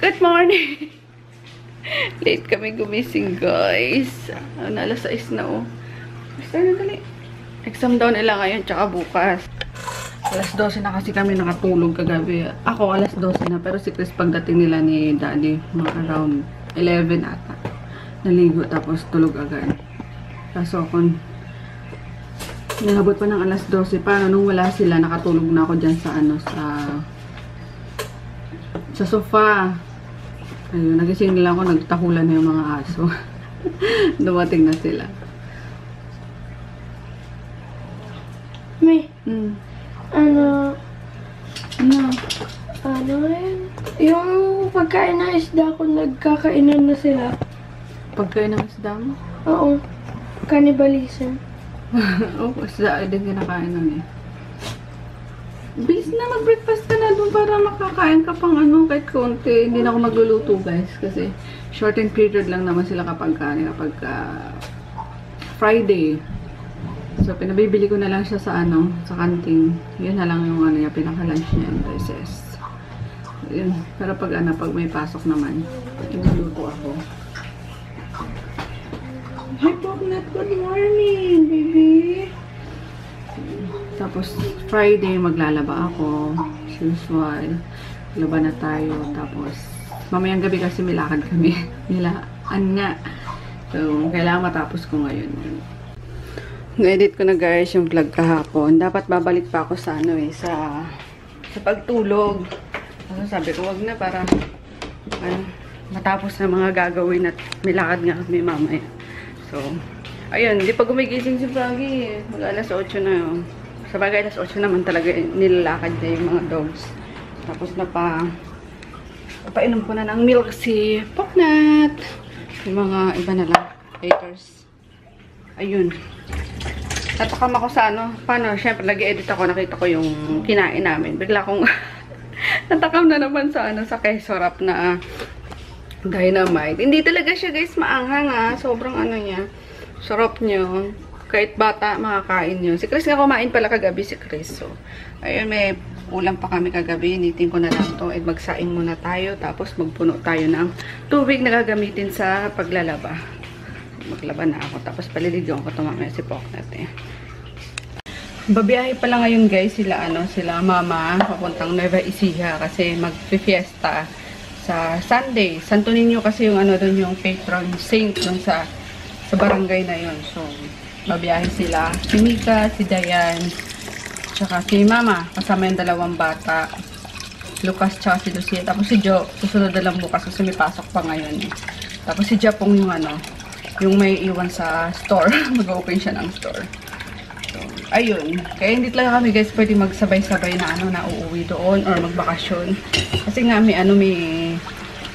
Good morning! Late kami gumising, guys. Alas 6 na, oh. Basta na dali. Exam daw nila ngayon, tsaka bukas. Alas 12 na kasi kami nakatulog kagabi. Ako, alas 12 na. Pero si Chris, pagdating nila ni Daddy, mga around 11 ata. Naligo, tapos tulog agad. Kaso ako, nilabot pa ng alas 12 pa. Nung wala sila, nakatulog na ako dyan sa, sa sofa. Ayun, nagising nila ako, nagtahulan na yung mga aso. Dumating na sila. May, ano yun? Yung pagkain ng isda ko, nagkakainan na sila. Pagkain ng isda mo? Oo. Cannibalism. Oo, isda din kinakain nun eh. Bilis na mag-breakfast ka na doon para makakain ka pang kahit konti. Hindi na ako magluluto, guys. Kasi shortened period lang naman sila kapag Friday. So, pinabibili ko na lang siya sa sa canteen. Yun na lang yung pinaka-lunch niya, guys. Yun. Pero pag pag may pasok naman, inuluto ako. Hi, Pognat. Good morning, baby. Tapos, Friday, maglalaba ako. As usual. Laba na tayo. Tapos, mamayang gabi kasi may lakad kami. Nilaan nga. So, kailangan matapos ko ngayon. Na-edit ko na, guys, yung vlog kahapon. Dapat babalik pa ako sa sa pagtulog. So, sabi ko, wag na para matapos na mga gagawin at may lakad nga kami mamaya. So, ayun, di pa gumigising si Froggy. Mag-alas 8 na yun. Sa bagay, alas 8 naman talaga nilalakad niya yung mga dogs. Tapos napainom ko na ng milk si Pognat. Yung mga iba na lang, haters. Ayun. Natakam ako sa paano, syempre nag-edit ako, nakita ko yung kinain namin. Bigla akong natakam na naman sa sa queso wrap na dynamite. Hindi talaga siya, guys, maanghang sobrang niya. Sarap niya. Kahit bata, makakain nyo. Si Chris nga kumain pala kagabi si Chris. So, ayun, may ulam pa kami kagabi. Initin ko na lang to. At magsaing muna tayo. Tapos magpuno tayo ng tubig na gagamitin sa paglalaba. Maglaba na ako. Tapos paliligaw ko mamaya si Pognat eh. Babiyahe pala ngayon, guys, sila mama papuntang Nueva Ecija kasi magfi-fiesta sa Sunday. Santo Niño kasi yung doon yung patron saint doon sa barangay na yon. So, babiyahe sila. Si Mika, si Dayan, tsaka si Mama. Kasama yung dalawang bata. Lucas, tsaka si Lucia. Tapos si Jo, susunod na lang bukas kasi may pasok pa ngayon. Tapos si Japong yung may iwan sa store. Mag-open siya ng store. So, ayun. Kaya hindi talaga kami, guys, pwede magsabay-sabay na uuwi doon or magbakasyon. Kasi nga may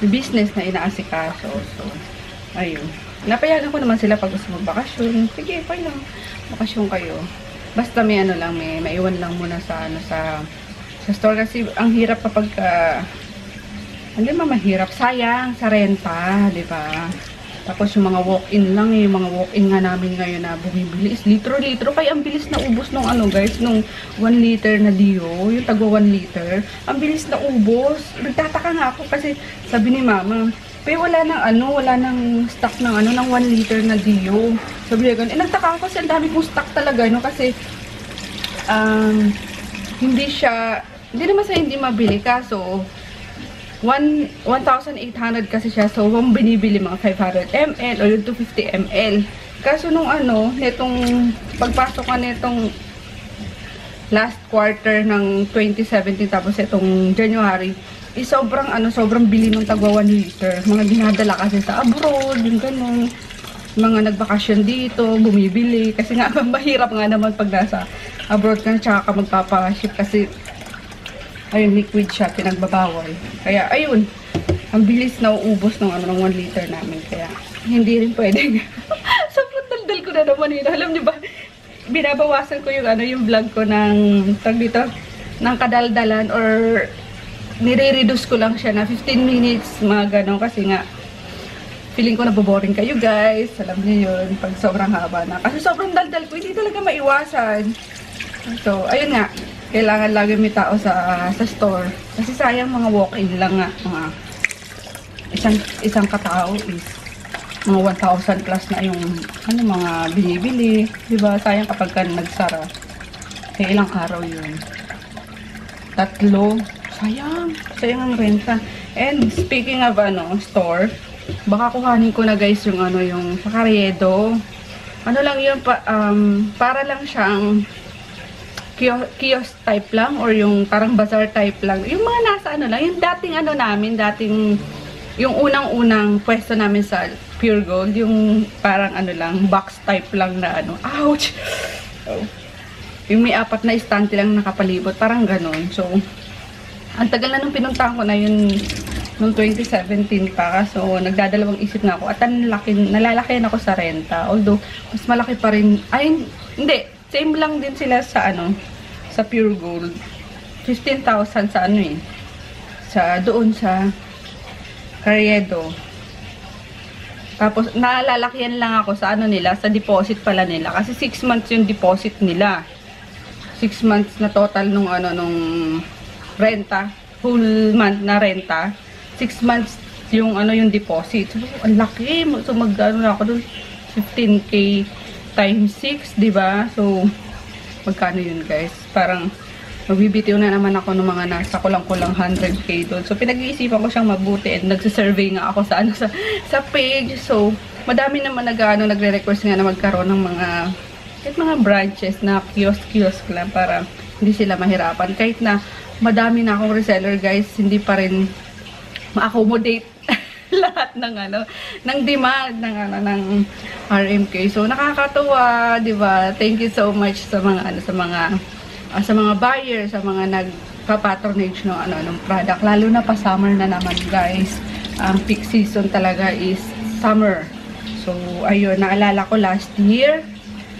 business na inaasikaso. So, ayun. Napayagan ko naman sila pag gusto magbakasyon. Sige, fine lang. Bakasyon kayo. Basta may may maiwan lang muna sa store kasi ang hirap kapag hindi mahirap. Sayang sa renta, di ba? Tapos yung mga walk-in lang yung mga walk-in nga namin ngayon na bumibili is litro-litro. Kaya ang bilis na ubos nung guys, nung 1 liter na Dio, yung tagwa 1 liter. Ang bilis na ubos. Nagtataka nga ako kasi sabi ni Mama, pero wala nang stock ng ng 1 liter na Dio. Sabi niya ganun. Nagtaka ako kasi ang dami kong stock talaga, kasi hindi naman sa hindi mabili, kaso 1,800 kasi siya. So, kung binibili mga 500 ml o yung 250 ml. Kaso nung netong pagpasok ka netong last quarter ng 2017 tapos itong January, sobrang bili ng tagwa 1 liter. Mga dinadala kasi sa abroad, yung ganun. Mga nagbakasyon dito, bumibili. Kasi nga, mahirap nga naman pag nasa abroad ka, tsaka ka magpapaship kasi, ayun, liquid siya, pinagbabawal. Kaya, ayun, ang bilis na uubos ng 1 liter namin. Kaya, hindi rin pwede. Sobrang daldal ko na naman yun. Alam niyo ba, binabawasan ko yung vlog ko ng kadaldalan or nire-reduce ko lang siya na 15 minutes, mga gano'n. Kasi nga, feeling ko naboboring kayo, guys. Alam niyo yun, pag sobrang haba na. Kasi sobrang daldal ko, hindi talaga maiwasan. So, ayun nga. Kailangan lagi may tao sa store. Kasi sayang mga walk-in lang nga. isang katao is mga 1,000 plus na yung mga binibili. Diba? Sayang kapag ka nagsara. Kaya ilang araw yun. 3. Sayang. Sayang ang renta. And speaking of store, baka kuhanin ko na guys yung yung sa Carriedo. Ano lang yun, para lang siyang kiosk type lang or yung parang bazaar type lang. Yung mga nasa lang, yung dating namin, yung unang-unang pwesto namin sa Pure Gold, yung parang lang, box type lang na ouch! Oh. Yung may 4 na estante lang nakapalibot, parang ganon. So, ang tagal na nung pinuntahan ko na yun, nung 2017 pa. So, nagdadalawang isip na ako. At nalalaki ako sa renta. Although, mas malaki pa rin. Ay, hindi. Same lang din sila sa sa Pure Gold. 15,000 sa doon sa Carriedo. Tapos, nalalakihan lang ako sa nila, sa deposit pala nila. Kasi 6 months yung deposit nila. 6 months na total nung nung renta. Full month na renta. 6 months yung yung deposit. So, ang laki. So, na ako doon. 15K times 6, diba? So, magkano yun, guys? Parang, magbibitiw na naman ako ng mga nasa kulang-kulang 100K doon. So, pinag-iisipan ko siyang mabuti and nagsisurvey nga ako sa sa page. So, madami naman nagre-request nga na magkaroon ng mga branches na kiosk lang para hindi sila mahirapan. Kahit na madami na akong reseller, guys, hindi pa rin ma-accommodate lahat ng demand ng RMK. So, nakakatuwa, 'di ba? Thank you so much sa mga sa mga buyers, sa mga nagpa-patronage ng product. Lalo na pa summer na naman, guys. Ang peak season talaga is summer. So, ayun, naalala ko last year,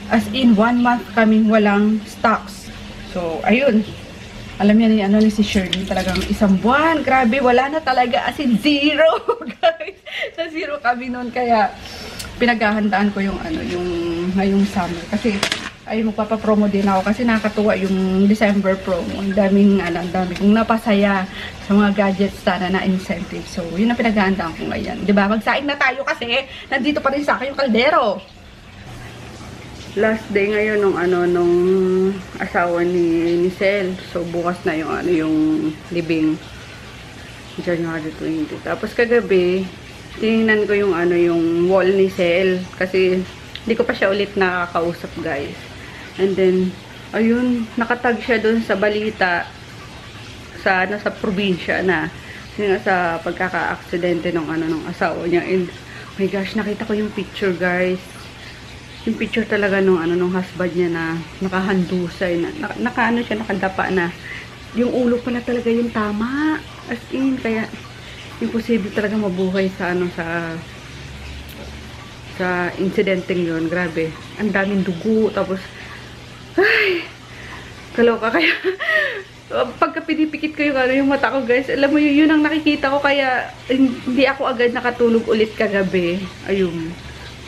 as in 1 month kaming walang stocks. So, ayun. Alam niya ni si Shirley, talagang 1 buwan. Grabe, wala na talaga. As in, 0, guys. Sa 0 kami noon. Kaya, pinaghahandaan ko yung ngayong summer. Kasi, magpapapromo din ako. Kasi nakakatuwa yung December promo. Ang daming kong napasaya sa mga gadgets sana na incentive. So, yun ang pinaghahandaan ko ngayon. Diba? Magsaing na tayo kasi nandito pa rin sa akin yung kaldero. Last day ngayon nung asawa ni Sel. So, bukas na yung libing. January 20. Tapos kagabi, tingnan ko yung wall ni Sel. Kasi, hindi ko pa siya ulit nakakausap, guys. And then, ayun, nakatag siya dun sa balita sa probinsya na. Kasi nga sa pagkaka-aksidente ng asawa niya. And, oh my gosh, nakita ko yung picture, guys. Yung picture talaga nung husband niya na nakahandusay na siya, nakadapa na yung ulo pala talaga yung tama, as in, kaya imposible talaga mabuhay sa sa insidenteng yun. Grabe, ang daming dugo, tapos ay, kaloka. Kaya pagka pinipikit ko yung mata ko, guys, alam mo yun ang nakikita ko, kaya hindi ako agad nakatulog ulit kagabi. Ayun,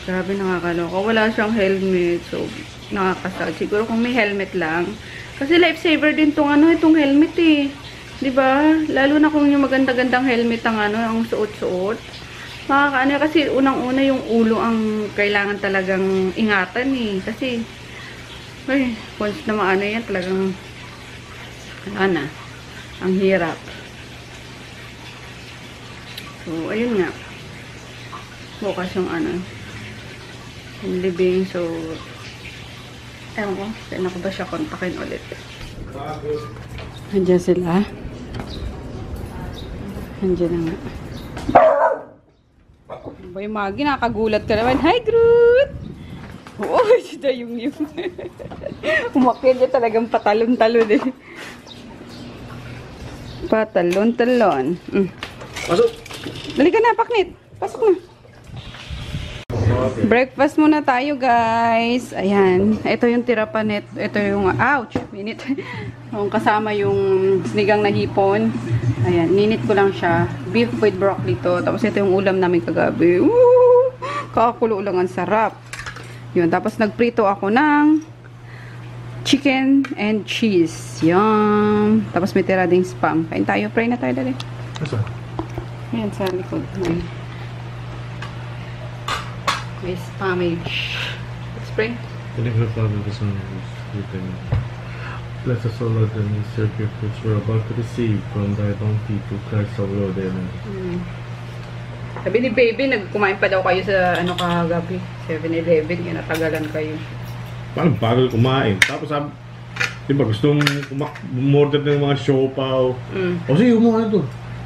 grabe, nakakaloka. Wala siyang helmet. So, nakakasad. Siguro kung may helmet lang. Kasi lifesaver din itong helmet eh. 'Di ba? Lalo na kung yung maganda-gandang helmet ang suot-suot. Makakaano kasi unang-una yung ulo ang kailangan talagang ingatan eh. Kasi, once na maano yan, talagang ang hirap. So, ayun nga. Bukas yung yung libing. So, ewan ko, kailan ko ba siya kontakin ulit. Nandiyan sila. Nandiyan na nga. Ba yung Magi, nakagulat ka naman. Hi, Groot! Oo, sida yung umakit niya talagang patalon-talon eh. Patalon-talon. Pasok! Dali ka na, Paknit. Pasok na. Breakfast muna tayo, guys. Ayan. Ito yung tirapanet. Ito yung, ouch! Minute. Kasama yung sinigang na hipon. Ayan. Ninit ko lang siya. Beef with broccoli to. Tapos ito yung ulam namin kagabi. Woo! Kakakulo lang, ang sarap. Yun. Tapos nagprito ako ng chicken and cheese. Yum! Tapos may tira ding spam. Kain tayo. Pray na tayo, dali. Ayan, sa likod. May spamage. Spray. Putting her father the sun was sleeping. Bless us, O Lord, and we serve your fruits we're about to receive from thy bounty to Christ our Lord. Amen. Sabi ni baby, nagkumain pa daw kayo sa ano kagabi. 7-Eleven, kaya natagalan kayo. Parang bagal kumain. Tapos sabi, di ba gustong umorder ng mga siopaw. O sige, umuha ito.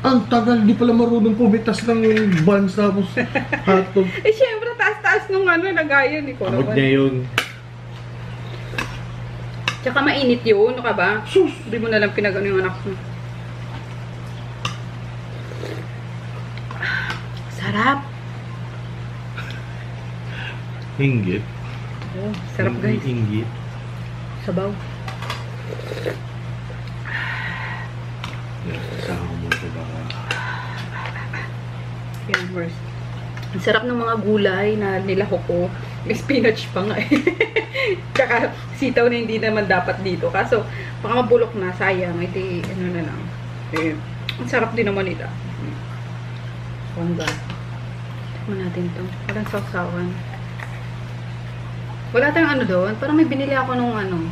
Ang tagal, di pala marunong pumitas ng buns tapos hotdog. Eh, syempre, taas-taas nung ano, lagayan. Abot niya yun. Tsaka mainit yun, ano ka ba? Sus! Hindi mo nalang pinagano yung anak mo. Sarap! Hinggit. Oh, sarap guys. Hinggit. Sabaw. Yan, kasama ko muna ito baka. Yan, worst. Ang sarap ng mga gulay na nilahok ko. May spinach pa nga eh. Tsaka sitaw na hindi naman dapat dito. Kaso, baka mabulok na, sayang. Iti, ano na lang. Eh, ang sarap din naman ito. Bongga. Tikman natin to. Walang sausawan. Wala tayong ano doon. Parang may binili ako nung ano.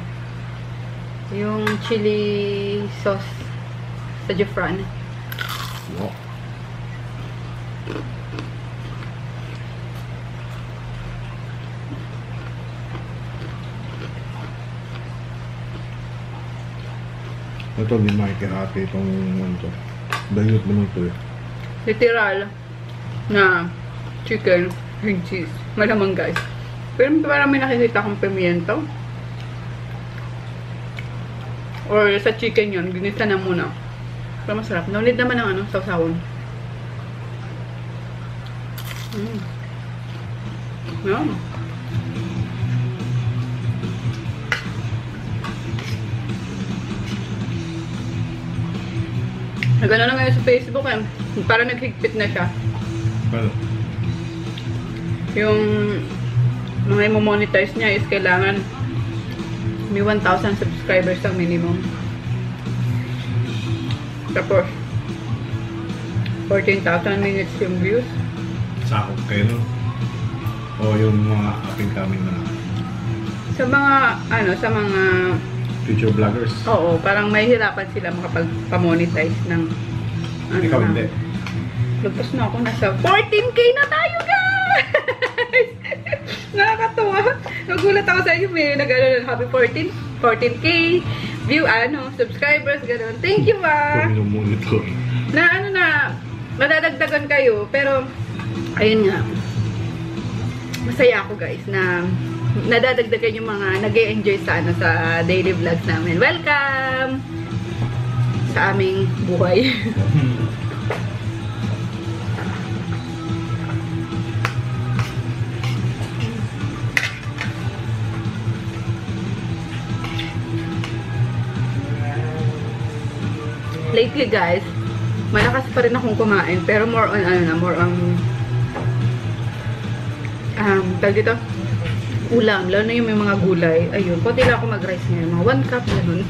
Yung chili sauce sa Jeffran. Wow. Ito, hindi makikihati itong ano to. Dayot mo nito eh. Literal na chicken and cheese. Malamang guys. Pero parang may nakikita akong pimiento. Or sa chicken yun, ginisa na muna. Pero masarap. No need naman ng ano, sausawan. Yan. Nagano na ngayon sa Facebook eh. Parang naghigpit na siya. Paano? Yung mga i-monetize niya is kailangan may 1,000 subscribers ang minimum. Tapos 14,000 minutes yung views. Sakop kayo no? O yung mga uping coming na Sa mga ano, sa mga future vloggers? oo, parang may hirapan sila makapag-monetize ng ano. Ikaw hindi? Lagpas na ako, nasa 14K na tayo guys! Nakakatuwa. Nagulat ako sa inyo, may nag-ano ng happy 14K view, subscribers, gano'n. Thank you Kung monitor. na ano na, madadagdagan kayo, pero ayun nga, masaya ako guys na nadadagdagan yung mga nag-e-enjoy sa sa daily vlogs namin. Welcome sa aming buhay. Lately guys, malakas pa rin akong kumain, pero more on tawag dito, ulam, lalo na yung may mga gulay. Ayun, konti lang ako mag-rice ngayon, mga 1 cup ganun.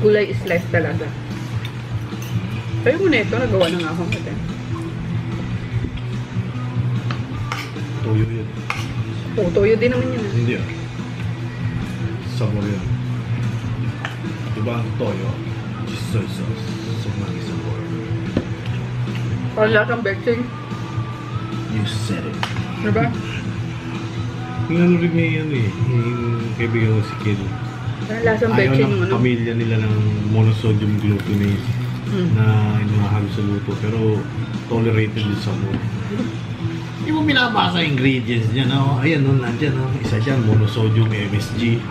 Gulay is life talaga. Kaya mo na ito, nagawa na nga ako natin. Toyo yun. Oh, toyo din naman yun. Hindi ah. Sabor yun. Diba ang toyo? Soy sauce. Sumagi sabor. Parang lasang betching. You said it. Diba? Yung ano rin may ano eh. Yung kaibigan ko si Kid. Parang lasang Ayaw betching ng yung ano. pamilya nila ng monosodium glutamate na inahalo sa luto. Pero tolerated yung sabor. Hindi mo binabasa ingredients dyan. Oh. Ayan, no, nandyan. Oh. Isa dyan, monosodium MSG.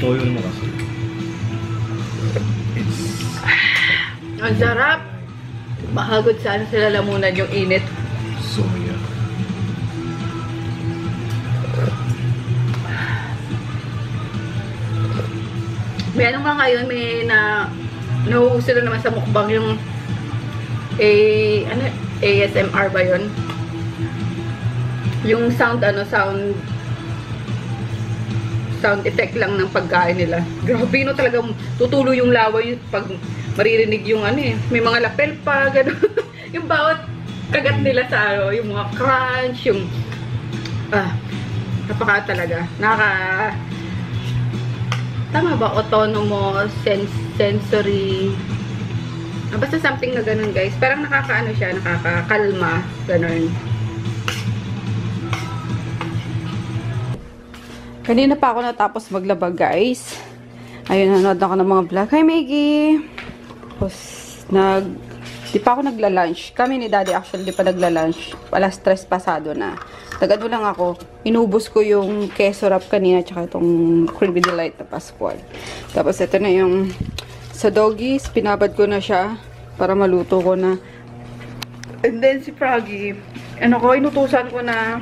Toyo naman kasi. Ang sarap! Mahagod sana sila lamunan yung init. Soya. May ano nga ngayon, may nauuso na naman sa mukbang yung ASMR ba yun? Yung sound, sound effect lang ng pagkain nila. Grabe, no, talagang tutulo yung laway pag maririnig yung may mga lapel pa, gano'n. Yung bawat kagat nila sa yung mga crunch, yung napaka talaga. Tama ba? Autonomous, sensory, basta something na gano'n, guys. Parang siya, nakakakalma, gano'n. Kanina pa ako natapos maglaba, guys. Ayun, nanood ako ng mga vlog. Hi, Maggie! Tapos, di pa ako nagla-lunch. Kami ni Daddy actually di pa nagla-lunch. Alas 3 pasado na. Nag-ano lang ako. Inubos ko yung queso wrap kanina tsaka itong creamy delight na Pascual. Tapos, ito na yung sa doggies. Pinabad ko na siya para maluto ko na. And then, si Froggy, inutusan ko na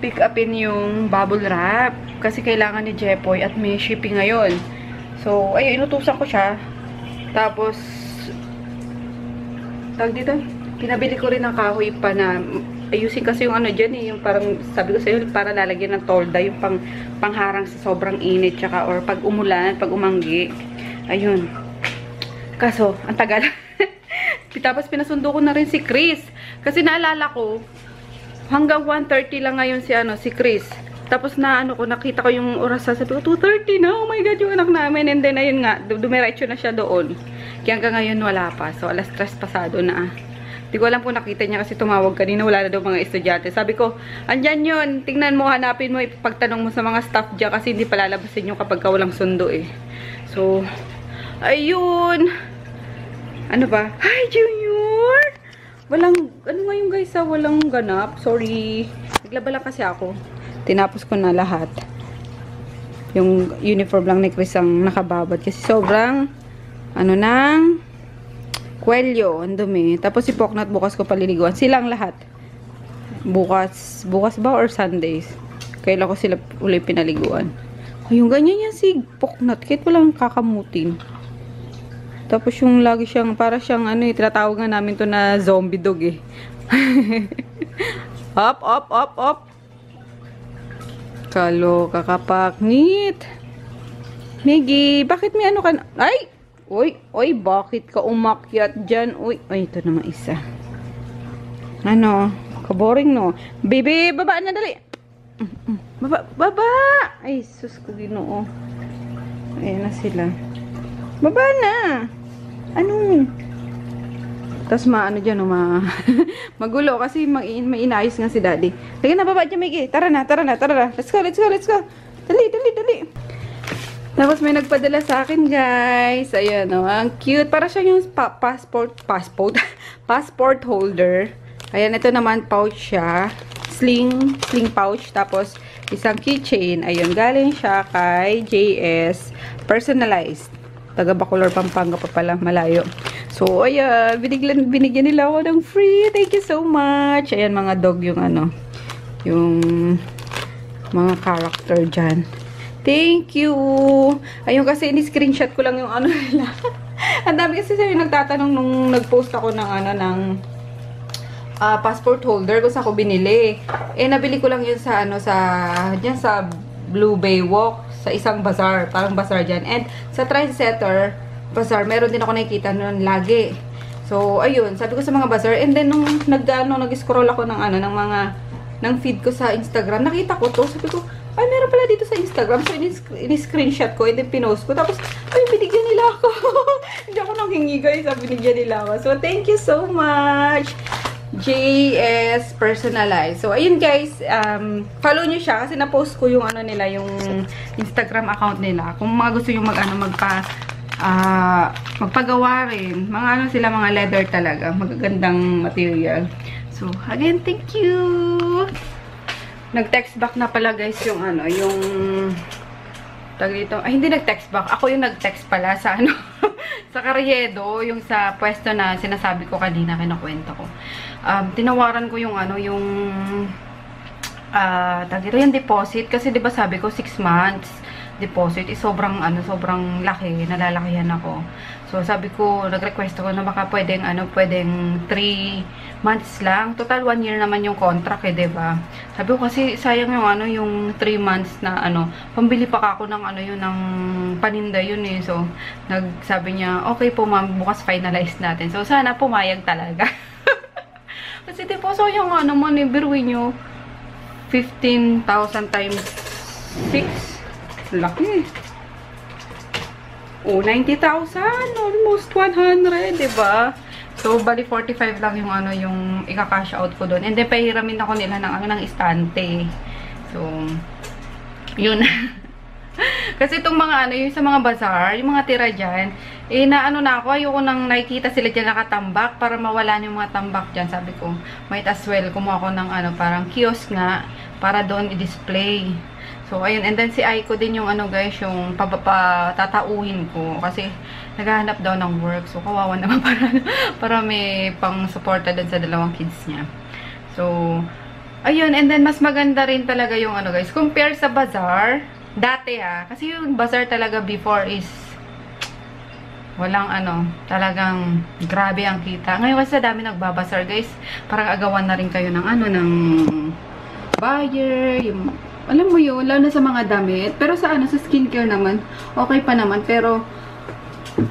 pick upin yung bubble wrap. Kasi kailangan ni Jepoy at may shipping ngayon. So, ayun, inutusan ko siya. Tapos, dito, pinabili ko rin ng kahoy pa na ayusin kasi yung dyan yung parang, sabi ko sa'yo, para lalagyan ng tolda, yung pangharang sa sobrang init, tsaka, or pag umulan, pag umanggi. Ayun. Kaso, ang tagal. Tapos, pinasundo ko na rin si Chris. Kasi naalala ko, hanggang 1:30 lang ngayon si Chris. Tapos nakita ko yung oras, sabi ko, 2:30 na, oh my God, yung anak namin. And then, ayun nga, dumiretso na siya doon. Kaya hanggang ngayon wala pa. So, alas 3 pasado na. Hindi ko alam kung nakita niya kasi tumawag kanina, wala na daw mga estudyante. Sabi ko, andyan yun, tingnan mo, hanapin mo, ipagtanong mo sa mga staff dyan kasi hindi palalabasin yung kapag walang sundo eh. So, ayun. Ano ba? Hi, Junior! Walang, ngayon guys walang ganap. Sorry. Naglaba lang kasi ako. Tinapos ko na lahat. Yung uniform lang ni Chris ang nakababad. Kasi sobrang, nang kwelyo, ang dumi. Tapos si Poknat bukas ko paliliguan. Silang lahat. Bukas ba or Sundays? Kailan ko sila ulit pinaliguan. Yung ganyan yan si Poknat. Kahit walang kakamutin. Tapos yung lagi siyang, para siyang tinatawag nga namin to na zombie dog eh. Up, up, up, up. Kaloka kapaknit. Miggy, bakit may ka na? Ay! Uy, bakit ka umakyat dyan? Uy, ito naman isa. Kaboring no. Baby, baba na dali. Baba! Ay, sus ko ginoo. Ayan na sila. Baba na! Tapos dyan, magulo kasi may inayos nga si Daddy. Lagi na, baba dyan, Miggy. Tara na. Let's go. Dali. Tapos may nagpadala sa akin, guys. Ayan, ang cute. Para siya yung passport holder. Ayan, ito naman pouch siya. Sling pouch. Tapos, isang keychain. Ayun, galing siya kay JS. Personalized. Taga Bacolor, Pampanga pa pala, malayo. So, ayan, binigyan nila ako ng free. Thank you so much. Ayan, mga dog yung yung mga character dyan. Thank you. Ayun, kasi ini-screenshot ko lang yung nila. Ang dami kasi sa'yo nagtatanong nung nag-post ako ng passport holder kung saan ko binili. Nabili ko lang yun sa dyan sa Blue Bay Walk, sa isang bazaar, parang bazaar dyan. And sa Trendsetter Bazaar, meron din ako nakikita nun lagi. So, ayun, sabi ko sa mga bazaar, and then nung nag-scroll ako ng feed ko sa Instagram, nakita ko to, sabi ko, ay, meron pala dito sa Instagram. So, in-screenshot ko, and then pinost ko. Tapos, ay, binigyan nila ako. Hindi ako nanghingi, guys. Binigyan nila ako. So, thank you so much. JS Personalized. So, ayun guys, follow nyo siya kasi na-post ko yung nila, yung Instagram account nila. Kung mga gusto yung magpagawa rin. Mga sila, mga leather talaga. Magagandang material. So, again, thank you! Nag-text back na pala guys yung yung tag dito. Ay, hindi nag-text back. Ako yung nag-text pala sa sa Carriedo, yung sa pwesto na sinasabi ko kanina, kinukwento ko. Tinawaran ko yung yung tag dito, yung deposit. Kasi diba sabi ko 6 months deposit is sobrang sobrang laki, nalalakihan ako. So, sabi ko, nag-request ako na baka pwedeng 3 months lang. Total 1 year naman yung contract eh, diba? Sabi ko kasi sayang yung 3 months na pambili pa ako ng ng paninda yun eh. So, sabi niya, okay po ma'am, bukas finalize natin. So, sana pumayag talaga. Kasi tipo, so yung biruin nyo, 15,000 times 6. Laki. Oh, 90,000. Almost 100, diba? So, bali 45 lang yung yung ika-cash out ko doon. And then, pahiramin ako nila ng istante. So, yun. Kasi itong mga yung sa mga bazaar, yung mga tira dyan, na ako, ayoko nang nakikita sila dyan nakatambak para mawala yung mga tambak dyan. Sabi ko, might as well kumuha ko ng parang kiosk nga, para doon i-display. So, ayun. And then, si Aiko din yung guys, yung tatauhin ko. Kasi, naghahanap daw ng work. So, kawawa naman para may pang-suporta doon sa 2 kids niya. So, ayun. And then, mas maganda rin talaga yung guys. Compare sa bazaar, dati kasi yung bazaar talaga before is walang talagang grabe ang kita. Ngayon kasi dami nagbabazar guys. Parang agawan na rin kayo ng ng buyer, yung alam mo yun, lalo na sa mga damit. Pero sa sa skincare naman, okay pa naman. Pero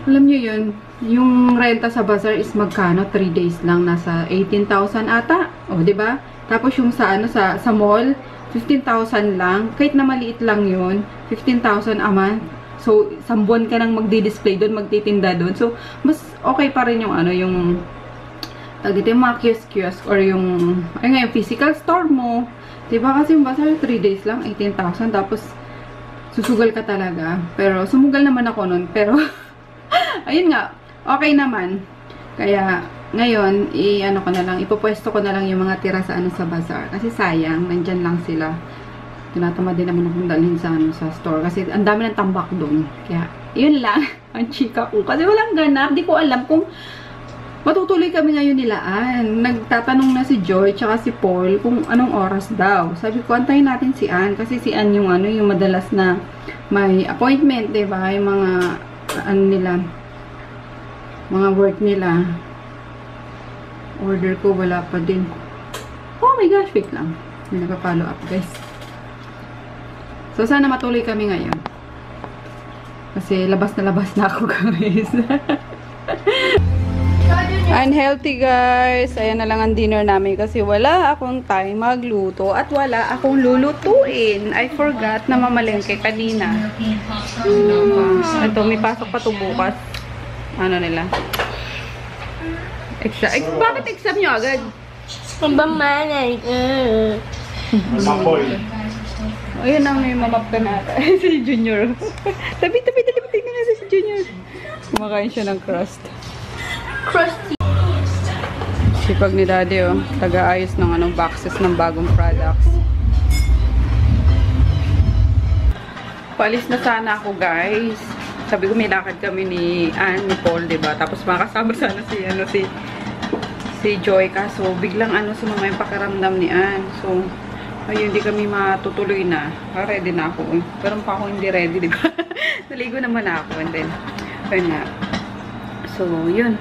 alam nyo yun, yung renta sa bazaar is magkano? 3 days lang, nasa 18,000 ata. O, diba? Tapos yung sa sa mall, 15,000 lang. Kahit na maliit lang yun, 15,000 a month. So, isang buwan ka nang magdi-display doon, magtitinda doon. So, mas okay pa rin yung yung dito yung mga kiosk or yung physical store mo. Diba? Kasi yung bazaar, 3 days lang, 18,000. Tapos, susugal ka talaga. Pero, sumugal naman ako nun. Pero, ayun nga, okay naman. Kaya, ngayon, ko na lang, ipopwesto ko na lang yung mga tira sa sa bazaar. Kasi sayang, nandyan lang sila. Tinatamad din naman akong dalhin sa store. Kasi, ang dami ng tambak doon. Kaya, yun lang, ang chika ko. Kasi walang ganap. Di ko alam kung matutuloy kami ngayon nilaan. Nagtatanong na si Joy tsaka si Paul kung anong oras daw. Sabi ko, antayin natin si Ann. Kasi si Ann yung yung madalas na may appointment, diba? Yung mga, nila, mga work nila. Order ko, wala pa din. Oh my gosh, wait lang. May nagpa-follow up, guys. So, sana matuloy kami ngayon. Kasi labas na ako, guys. Unhealthy, guys. Ayan na lang ang dinner namin kasi wala akong time magluto at wala akong lulutuin. I forgot na mamalengke kanina. Ito, may pasok pa ito bukas. Ano nila? Exam. Bakit exam nyo agad? Pambamanay. Ayun na, may mamap ka na ata. Si Junior. Tabi. Tingnan nga si Junior. Kumakain siya ng crust. Crusty. Sipag ni Daddy, oh. Taga-ayos ng boxes ng bagong products. Palis na sana ako, guys. Sabi ko, may lakad kami ni Ann, ni Paul, diba? Tapos makasama sana si Joy. Kaso, biglang sumama yung pakiramdam ni Ann. So, ayun, hindi kami matutuloy na. Ready na ako. Pero pa ako hindi ready, diba? Naligo naman ako. And then, ayun nga. So, yun.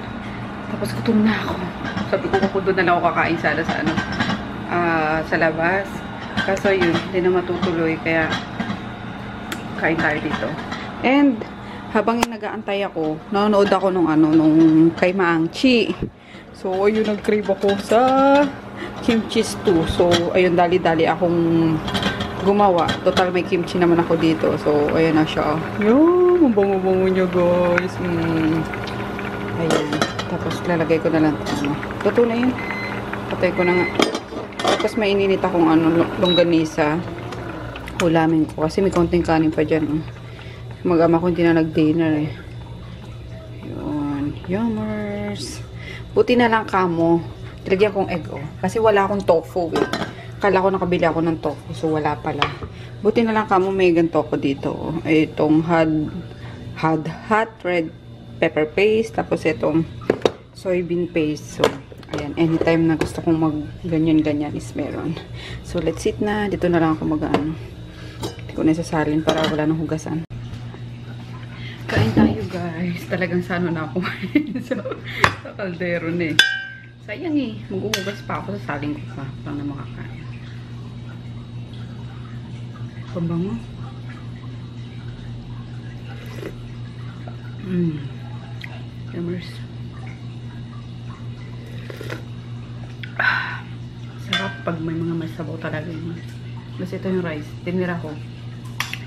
Tapos gutom na ako. Sabi ko, doon na lang ako kakain sana sa labas. Kaso yun, hindi na matutuloy. Kaya, kain tayo dito. And, habang nag-aantay ako, nanonood ako nung kay Maang Chi. So, ayun, nag-crave ako sa kimchi stew. So, ayun, dali-dali akong gumawa. Total, may kimchi naman ako dito. So, ayun na siya. Yung, ang bango-bango niya, guys. Ayan. Tapos, lalagay ko na lang. Totoo na yun. Patay ko na nga. Tapos, may ininit akong longganisa. Ulamin ko. Kasi may konting kanin pa dyan. Mag-ama ko hindi na nag-dinner eh. Yun. Yummers. Buti na lang kamo. Tilagyan kong egg oh. Kasi wala akong tofu eh. Kala ko nakabili ako ng tofu. So, wala pala. Buti na lang kamo may ganito ko dito. Oh. Itong hot red pepper paste. Tapos itong soybean paste. So, ayan. Anytime na gusto kong mag-ganyan-ganyan is meron. So, let's eat na. Dito na lang ako mag-ano. Hindi ko na sasalin para wala nang hugasan. Kain tayo, guys. guys. Talagang sa ano na ako. sa kaldero na eh. Sayang eh. Mag-uugas pa ako sa saling ko pa. Para na makakain. Pambango. Yummers. Sarap pag may mga masabaw talaga yun. Basta ito yung rice. Tinira ko.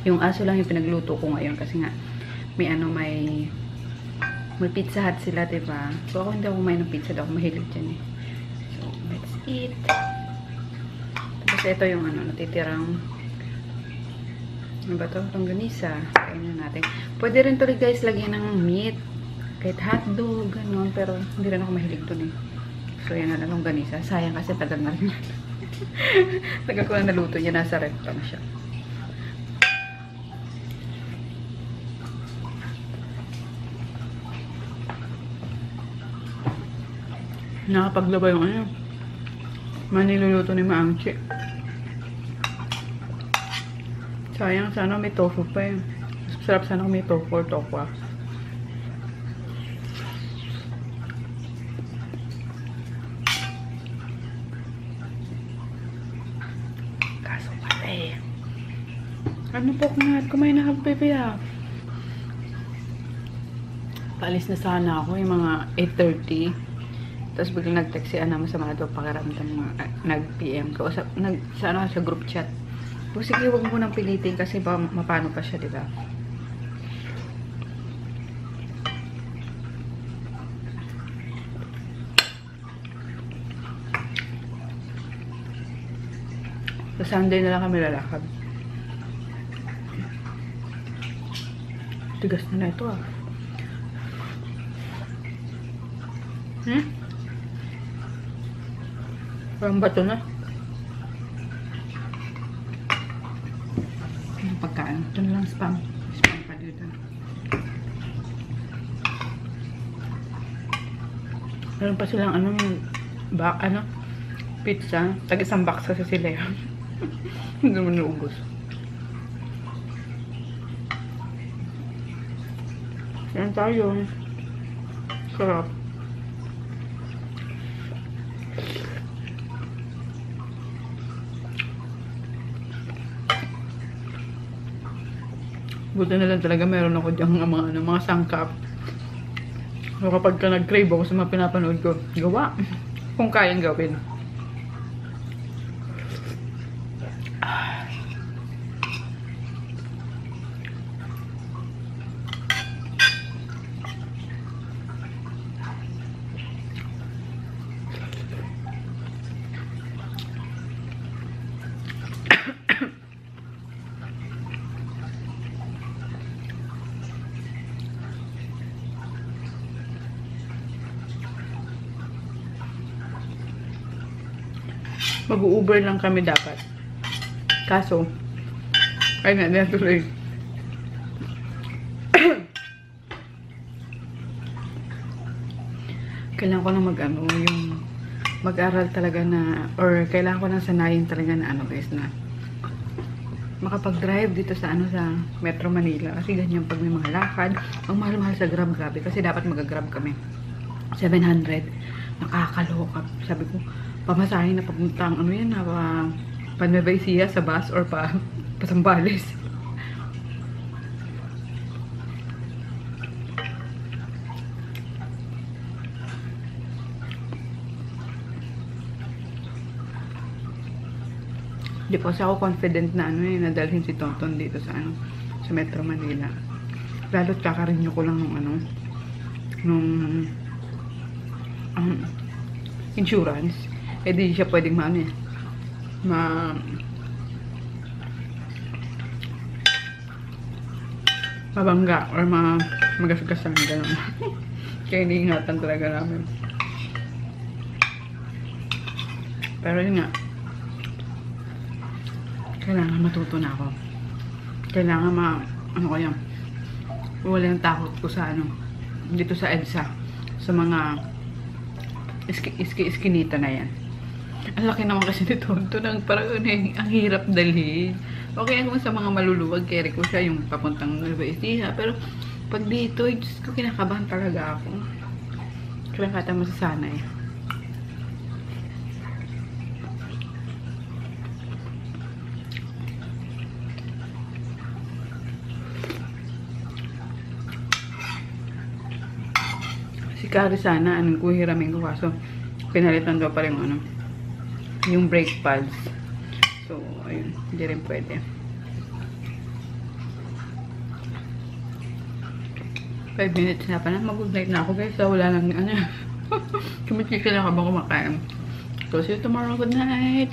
Yung aso lang yung pinagluto ko ngayon kasi nga may Pizza Hut sila, diba? So ako hindi ako kumain ng pizza daw. Mahilig dyan eh. So let's eat. Tapos ito yung natitirang ano ba ito? Longganisa. Kainin natin. Pwede rin tuloy guys lagyan ng meat. Kahit hotdog, gano'n. Pero hindi rin ako mahilig dun eh. So yan na longganisa. Sayang kasi tagal na rin. Tagal ko na naluto niya. Nasa ref pa na siya. Nakapaglaba yung maniluluto ni Maangchi. Sayang, sana may tofu pa eh. Sarap sana kung may tofu or tokwa. Kaso pala eh. Ano po kumain na ka, baby ah. Paalis na sana ako yung mga 8:30. Tapos biglang nag-text si Ana, masama daw pakiramdam, nag-PM ko. Sa group chat. O sige, huwag mo nang pilitin kasi ba mapano pa siya, diba? Sa Sunday na lang kami lalakad. Tigas na ito ah. Parang bato na. Pagkain. Ito na lang spam. Spam pa dito. Meron pa silang pizza. Tag-isang box kasi sila yan. Hindi naman naubos. Yan tayo. Sarap. Buti na lang talaga meron ako diyang mga sangkap. So kapag ka nag-crave ako sa mga pinapanood ko, gawa. Kung kayang gawin. Mag-Uber lang kami dapat. Kaso, ay na tuloy. Kailangan ko na mag-aral talaga na, or kailangan ko na sanayin talaga na guys, na makapag-drive dito sa sa Metro Manila. Kasi ganyan pag may mga lakad. Ang mahal-mahal sa Grab, grabe. Kasi dapat mag-Grab kami. 700. Nakakaloka. Sabi ko, pamasahin na papuntang pa Nueva Ecija sa bus or pa Sambales. Di po ako confident na nadalhin si Tonton dito sa sa Metro Manila. Lalo't kakarenew ko lang nung insurance. Eh di siya pwedeng mabangga or magasgasan gano'n. Kaya iniingatan talaga namin. Pero yun nga, kailangan matuto na ako. Kailangan wala yung takot ko sa dito sa EDSA, sa mga iskinita na yan. Ang laki naman kasi ni Tonton, parang ang hirap dalhin. Okay, kung sa mga maluluwag, kaya ko siya yung papuntang Nueva Ecija. Pero Pag dito, Diyos ko, kinakabahan talaga ako. Kaya kata masasanay. Si Kari sana, anong kuhiramin ko kaso pinalitan daw pa rin yung brake pads. So, ayun, hindi rin pwede. 5 minutes na pa na. Mag-good night na ako guys. So, wala lang kumikita na ako ba kumakain. So, see you tomorrow. Good night.